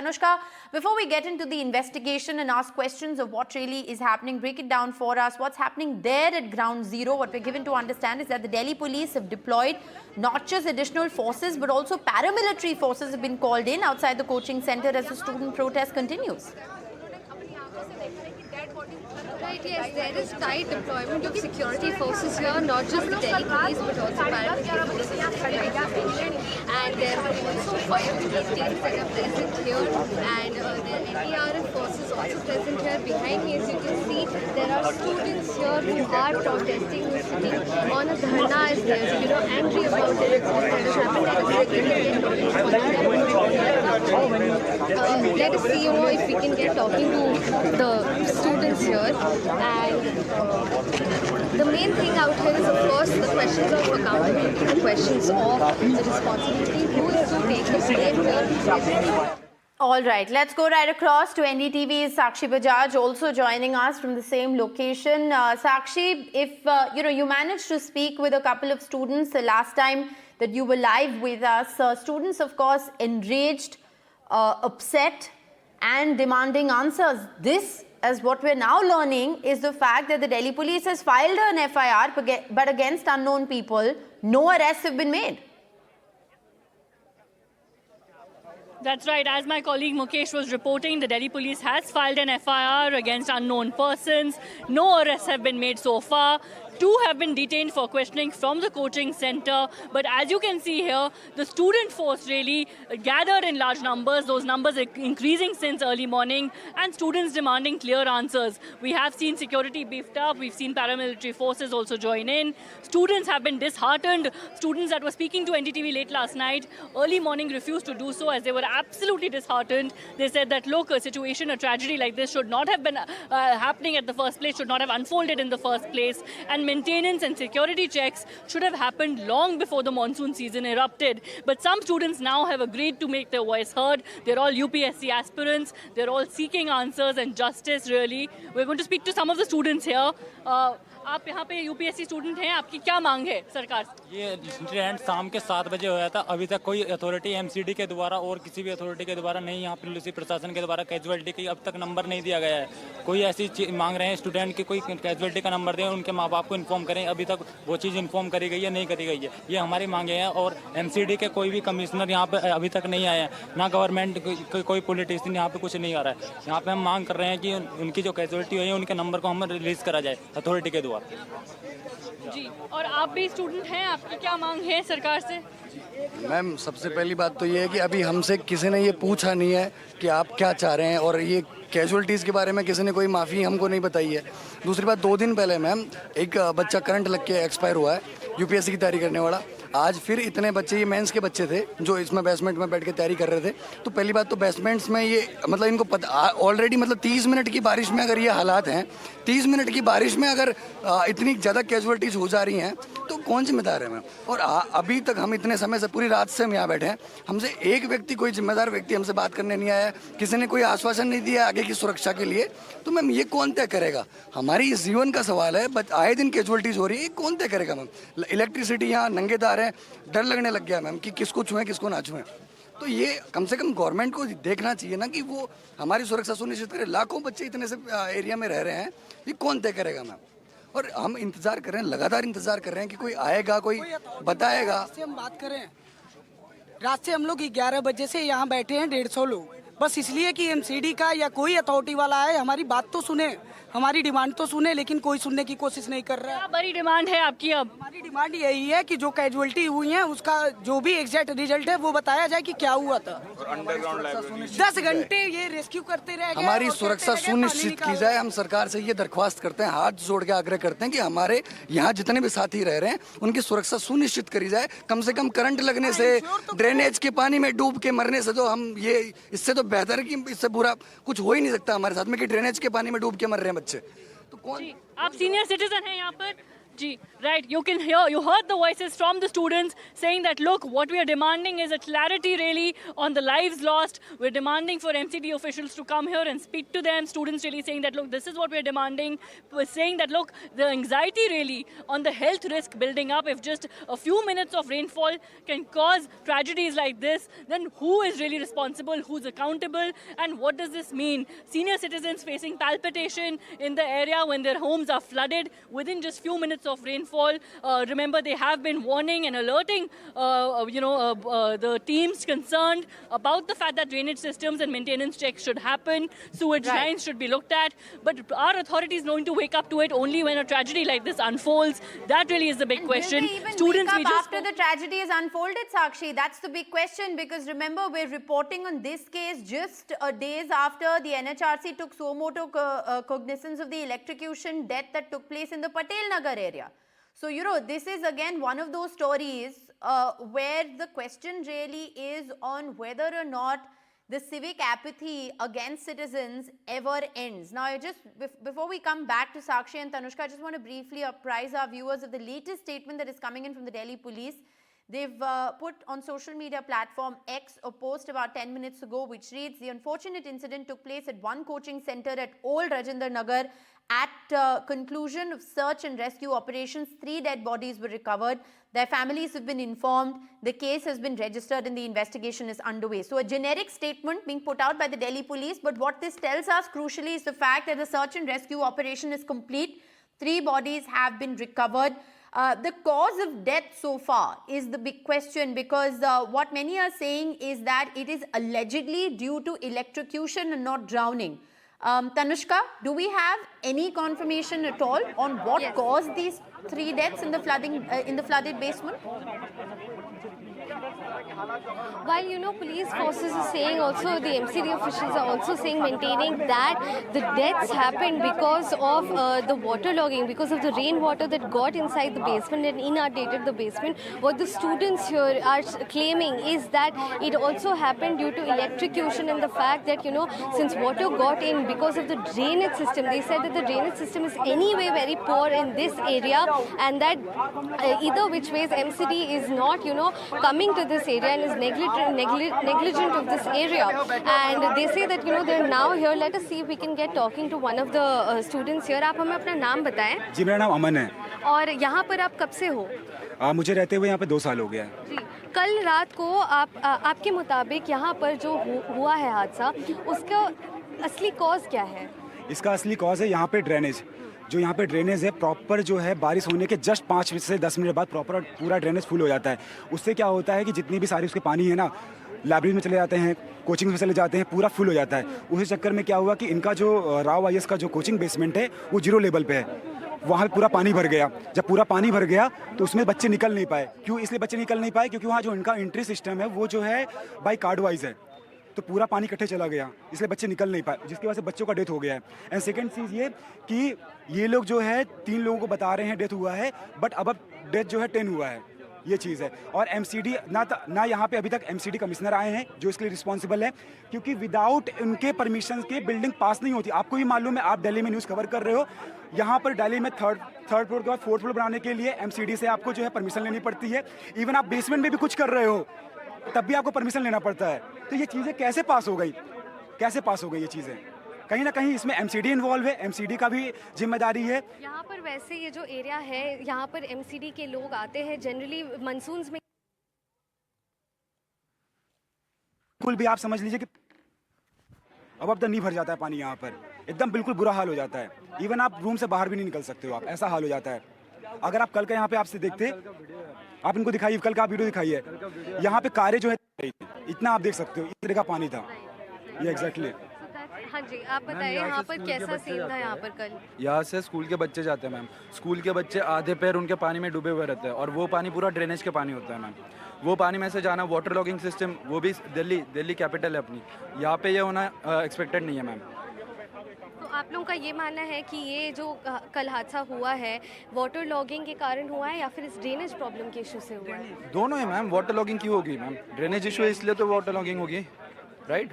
Anushka, before we get into the investigation and ask questions of what really is happening, break it down for us. What's happening there at ground zero? What we're given to understand is that the Delhi police have deployed not just additional forces, but also paramilitary forces have been called in outside the coaching center as the student protest continues. Right, yes, there is tight deployment of security forces here, not just the Delhi police, but also paramilitary forces, and there are also fire police teams that are present here, and the NDRF forces also present here. Behind me, as you can see, there are students here who are protesting, who are sitting on a dharna as they're, angry about it, that is happening. Let us see, if we can get talking to the students here. And the main thing out here is, of course, the questions of accountability, the questions of the responsibility, who is to take the blame here. All right, let's go right across to NDTV's Sakshi Bajaj, also joining us from the same location. Sakshi, if you managed to speak with a couple of students the last time that you were live with us, students, of course, enraged, upset, and demanding answers. This, as what we're now learning, is the fact that the Delhi police has filed an FIR, but against unknown people, no arrests have been made. That's right. As my colleague Mukesh was reporting, the Delhi police has filed an FIR against unknown persons. No arrests have been made so far. 2 have been detained for questioning from the coaching center. But as you can see here, the student force really gathered in large numbers. Those numbers are increasing since early morning, and students demanding clear answers. We have seen security beefed up. We've seen paramilitary forces also join in. Students have been disheartened. Students that were speaking to NDTV late last night, early morning refused to do so as they were absolutely disheartened. They said that, look, a situation, a tragedy like this should not have been happening at the first place, should not have unfolded in the first place. And maintenance and security checks should have happened long before the monsoon season erupted. But some students now have agreed to make their voice heard. They're all UPSC aspirants. They're all seeking answers and justice, really. We're going to speak to some of the students here. आप यहाँ पे UPSC student हैं, आपकी क्या मांग है सरकार से? ये इंसिडेंट शाम के 7 बजे हुआ था। अभी तक कोई अथॉरिटी एमसीडी के द्वारा और किसी भी अथॉरिटी के द्वारा नहीं, यहाँ पुलिस प्रशासन के द्वारा कैजुअलिटी की अब तक नंबर नहीं दिया गया है। कोई ऐसी मांग रहे हैं स्टूडेंट की कोई कैजुअलिटी का नंबर दें, उनके माँ बाप को इन्फॉर्म करें। अभी तक वो चीज़ इन्फॉर्म करी गई है, नहीं करी गई है। ये हमारी मांगे हैं। और एमसीडी के कोई भी कमिश्नर यहाँ पे अभी तक नहीं आए हैं, ना गवर्नमेंट कोई पॉलिटिशियन यहाँ पे कुछ नहीं आ रहा है। यहाँ पे हम मांग कर रहे हैं कि उनकी जो कैजुअलिटी हुई है उनके नंबर को हम रिलीज़ करा जाए अथॉरिटी के द्वारा। जी, और आप भी स्टूडेंट हैं, आपकी क्या मांग है सरकार से? मैम, सबसे पहली बात तो ये है कि अभी हमसे किसी ने ये पूछा नहीं है कि आप क्या चाह रहे हैं, और ये कैजुअलिटीज़ के बारे में किसी ने कोई माफ़ी हमको नहीं बताई है। दूसरी बात, 2 दिन पहले मैम एक बच्चा करंट लग के एक्सपायर हुआ है, यूपीएससी की तैयारी करने वाला। आज फिर इतने बच्चे, ये मेंस के बच्चे थे जो इसमें बेसमेंट में बैठ के तैयारी कर रहे थे। तो पहली बात तो बेसमेंट्स में ये मतलब इनको पता ऑलरेडी, मतलब 30 मिनट की बारिश में अगर ये हालात हैं, 30 मिनट की बारिश में अगर इतनी ज़्यादा कैजुअलिटीज़ हो जा रही हैं, तो कौन जिम्मेदार है मैम? और अभी तक हम इतने समय से, पूरी रात से हम यहाँ बैठे हैं, हमसे एक व्यक्ति, कोई जिम्मेदार व्यक्ति हमसे बात करने नहीं आया, किसी ने कोई आश्वासन नहीं दिया आगे की सुरक्षा के लिए। तो मैम ये कौन तय करेगा? हमारी इस जीवन का सवाल है। आए दिन कैजुअलिटीज़ हो रही है, कौन तय करेगा मैम? इलेक्ट्रिसिटी यहाँ नंगे तार है, डर लगने लग गया मैम कि किसको छुएं किसको ना छुएं। तो ये कम से कम गवर्नमेंट को देखना चाहिए ना कि वो हमारी सुरक्षा सुनिश्चित करे। लाखों बच्चे इतने से एरिया में रह रहे हैं, ये कौन तय करेगा मैम? और हम इंतजार कर रहे हैं, लगातार इंतजार कर रहे हैं कि कोई आएगा, कोई बताएगा। से हम बात करें, रात से हम लोग 11 बजे से यहाँ बैठे हैं, 150 लोग, बस इसलिए कि एमसीडी का या कोई अथॉरिटी वाला आए, हमारी बात तो सुने, हमारी डिमांड तो सुने, लेकिन कोई सुनने की कोशिश नहीं कर रहा है। क्या बड़ी डिमांड है आपकी? अब हमारी डिमांड यही है कि जो कैजुअलिटी हुई है उसका जो भी एग्जैक्ट रिजल्ट है वो बताया जाए कि क्या हुआ था। 10 घंटे ये रेस्क्यू करते रह गए। हमारी सुरक्षा सुनिश्चित की जाए। हम सरकार से ये दरख्वास्त करते हैं, हाथ जोड़ के आग्रह करते हैं कि हमारे यहाँ जितने भी साथी रह रहे हैं उनकी सुरक्षा सुनिश्चित करी जाए। कम से कम करंट लगने से, ड्रेनेज के पानी में डूब के मरने से, तो हम ये इससे तो बेहतर है कि इससे बुरा कुछ हो ही नहीं सकता हमारे साथ में कि ड्रेनेज के पानी में डूब के मर रहे हैं बच्चे। तो कौन? आप सीनियर सिटीजन हैं यहाँ पर, Gee, right. You heard the voices from the students saying that, look, what we are demanding is a clarity really on the lives lost. We're demanding for MCD officials to come here and speak to them. Students really saying that, look, this is what we're demanding. We're saying that, look, the anxiety really on the health risk building up. If just a few minutes of rainfall can cause tragedies like this, then who is really responsible? Who's accountable? And what does this mean? Senior citizens facing palpitation in the area when their homes are flooded within just few minutes of rainfall. Remember, they have been warning and alerting, the teams concerned about the fact that drainage systems and maintenance checks should happen. Sewage lines should be looked at. But are authorities going to wake up to it only when a tragedy like this unfolds? That really is the big question. Will they even wake up after the tragedy is unfolded, Sakshi? That's the big question, because remember, we're reporting on this case just days after the NHRC took suo motu cognizance of the electrocution death that took place in the Patel Nagar area. So, this is again one of those stories where the question really is on whether or not the civic apathy against citizens ever ends. Now, before we come back to Sakshi and Tanushka, I just want to briefly apprise our viewers of the latest statement that is coming in from the Delhi police. They've put on social media platform X a post about 10 minutes ago which reads, the unfortunate incident took place at one coaching center at Old Rajinder Nagar. At conclusion of search and rescue operations, 3 dead bodies were recovered. Their families have been informed. The case has been registered and the investigation is underway. So a generic statement being put out by the Delhi police, but what this tells us crucially is the fact that the search and rescue operation is complete. 3 bodies have been recovered. The cause of death so far is the big question, because what many are saying is that it is allegedly due to electrocution and not drowning. Tanushka, do we have any confirmation at all on what caused these 3 deaths in the flooded basement? While police forces are saying, also the MCD officials are also saying, maintaining that the deaths happened because of the waterlogging, because of the rainwater that got inside the basement and inundated the basement. What the students here are claiming is that it also happened due to electrocution and the fact that since water got in because of the drainage system, they said that the drainage system is anyway very poor in this area, and that either which ways MCD is not coming to this area and is negligent of this area. And they say that they're now here. Let us see if we can get talking to one of the students here. आप हमें अपना नाम बताएं। जी, मेरा नाम अमन है। और यहाँ पर आप कब से हो? मुझे रहते हुए यहाँ पे 2 साल हो गया है। जी, कल रात को आपके मुताबिक यहाँ पर जो हुआ है हादसा, उसका असली कॉज क्या है? इसका असली कॉज है यहाँ पे ड्रेनेज। जो यहाँ पे ड्रेनेज है प्रॉपर, जो है बारिश होने के जस्ट 5 से 10 मिनट बाद प्रॉपर पूरा ड्रेनेज फुल हो जाता है। उससे क्या होता है कि जितनी भी सारी उसके पानी है ना, लाइब्रेरी में चले जाते हैं, कोचिंग में चले जाते हैं, पूरा फुल हो जाता है। उसी चक्कर में क्या हुआ कि इनका जो राव IAS का जो कोचिंग बेसमेंट है वो 0 लेवल पे है। वहाँ पे पूरा पानी भर गया। जब पूरा पानी भर गया तो उसमें बच्चे निकल नहीं पाए। क्यों इसलिए बच्चे निकल नहीं पाए? क्योंकि वहाँ जो इनका एंट्री सिस्टम है वो जो है बाई कार्ड वाइज है, तो पूरा पानी इकट्ठे चला गया, इसलिए बच्चे निकल नहीं पाए, जिसकी वजह से बच्चों का डेथ हो गया है। एंड सेकंड चीज़ ये कि ये लोग जो है 3 लोगों को बता रहे हैं डेथ हुआ है, बट अब डेथ जो है 10 हुआ है, ये चीज़ है। और MCD ना यहाँ पे अभी तक MCD कमिश्नर आए हैं जो इसके लिए रिस्पॉन्सिबल है, क्योंकि विदाउट उनके परमिशन के बिल्डिंग पास नहीं होती। आपको भी मालूम है, आप दिल्ली में न्यूज़ कवर कर रहे हो, यहाँ पर दिल्ली में थर्ड फ्लोर के बाद 4th फ्लोर बनाने के लिए MCD से आपको जो है परमिशन लेनी पड़ती है। इवन आप बेसमेंट में भी कुछ कर रहे हो तब भी आपको परमिशन लेना पड़ता है। तो ये चीज़ें कैसे पास हो गई ये चीज़ें? कहीं ना कहीं इसमें MCD इन्वॉल्व है, MCD का भी जिम्मेदारी है। यहाँ पर वैसे ये जो एरिया है, यहाँ पर MCD के लोग आते हैं जनरली मानसून्स में। बिल्कुल भी आप समझ लीजिए कि अब तक नहीं भर जाता है पानी, यहाँ पर एकदम बिल्कुल बुरा हाल हो जाता है। इवन आप रूम से बाहर भी नहीं निकल सकते हो, आप ऐसा हाल हो जाता है। अगर आप कल का यहाँ पे आपसे देखते, आप इनको दिखाइए, कल का आप वीडियो दिखाइए, यहाँ पे कारें जो है इतना आप देख सकते हो, इस तरह का पानी था ये एग्जैक्टली। हाँ जी, आप बताइए यहाँ पर कैसा सीन था? यहाँ पर कल यहाँ से स्कूल के बच्चे जाते हैं मैम, स्कूल के बच्चे आधे पैर उनके पानी में डूबे हुए रहते हैं, और वो पानी पूरा ड्रेनेज के पानी होता है मैम। वो पानी में से जाना, वाटर लॉगिंग सिस्टम, वो भी दिल्ली कैपिटल है अपनी, यहाँ पे ये होना एक्सपेक्टेड नहीं है मैम। तो आप लोगों का ये मानना है कि ये जो कल हादसा हुआ है वाटर लॉगिंग के कारण हुआ है या फिर इस ड्रेनेज प्रॉब्लम के इशू से हुआ है? दोनों है मैम। वाटर लॉगिंग क्यों होगी मैम? ड्रेनेज इशू है इसलिए तो वाटर लॉगिंग होगी, right?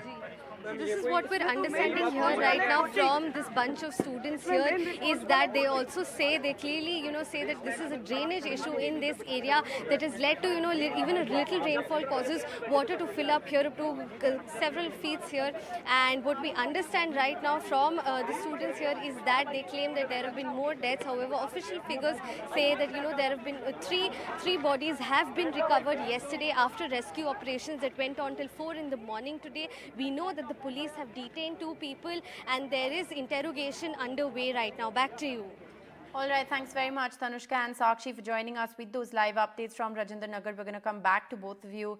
This is what we're understanding here right now from this bunch of students here is that they also say, they clearly, say that this is a drainage issue in this area that has led to, even a little rainfall causes water to fill up here up to several feet here. And what we understand right now from the students here is that they claim that there have been more deaths. However, official figures say that, there have been three bodies have been recovered yesterday after rescue operations that went on till 4 in the morning today. We know that the police have detained 2 people and there is interrogation underway right now. Back to you. All right, thanks very much, Tanushka and Sakshi, for joining us with those live updates from Rajendra Nagar. We're going to come back to both of you